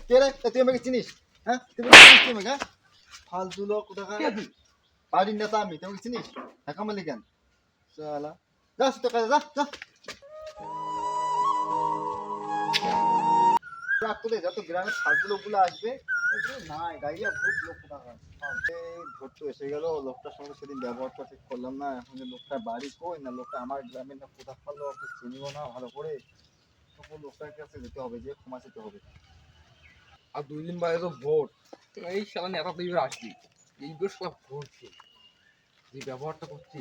কে রে তুই আমাকে চিনিস? হ্যাঁ তুই আমাকে চিনিস? তুই আমাকে ফালতু লোক কোথাকার বাড়ির নেতা আমি, তুই আমাকে চিনিস? ঢাকা মালি কেন শালা? যা তো কাজে যা যা রাত করে যত গ্রামের ফালতু লোকগুলো আসবে এগুলো নাই গাইয়া ভূত লোক কোথাকার। ধরতে এসে গেল লোকটার সঙ্গে সেদিন ব্যবহারটা ঠিক করলাম না। এখন যে লোকটার বাড়ি কই না লোকটা আমার গ্রামের না কোথা পারলো ওকে চিনিও না ভালো করে। তখন লোকটার কাছে যেতে হবে, যে ক্ষমা চেতে হবে। আর 2 দিন বাদে তো ভোট। এই শালা নেতা তো এইবার আসবি। এইবার শালা ভোট দিই। যে ব্যবহারটা করছি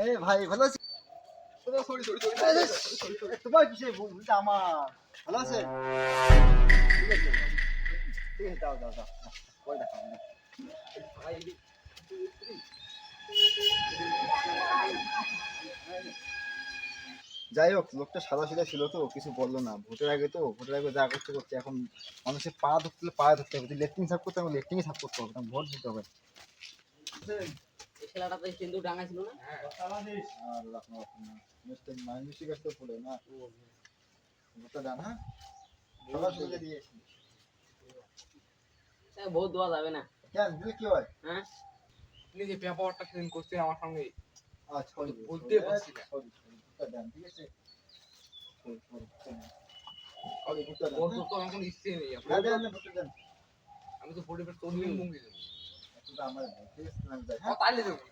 এই ভাই ভালো আছিস? সরি সরি সরি আরে, তোমার কিসের ভুল? ভুলটা আমার। ভালো আছে? ঠিক আছে ঠিক আছে, দাও দাও দাও পরে দেখা হবে। ভাই যাই হোক লোকটা সাদা সিধা ছিল তো কিছু বললো না। ভোটের আগে তো, ভোটের আগে যা করতে করতে এখন মানুষের পা ধরতে হলে পা ধরতে হবে। যদি লেট্রিন সাফ করতে হবে লেট্রিনই সাফ করতে হবে, তখন ভোট দিতে হবে। এই খেলাটা তো সিন্ধু ডাঙা ছিল না? মিষ্টি গাছ তো ফুলে না ভোটটা ডান। হ্যাঁ সবার সঙ্গে দিয়ে এসছি। ভোট দেওয়া যাবে না। কেন দিলে কি হয়? হ্যাঁ, আপনি যে ব্যবহারটা সেদিন করছেন আমার সঙ্গে আচ্ছা বলতে পারছি না। ভোটটা ডান, ঠিক আছে? ভোট দেওয়ার তো আমার কোনো ইচ্ছে নেই। আমি তো ভোটের পর তোর মুঙ্গি দেবো। আমার তাইলে দেবো না।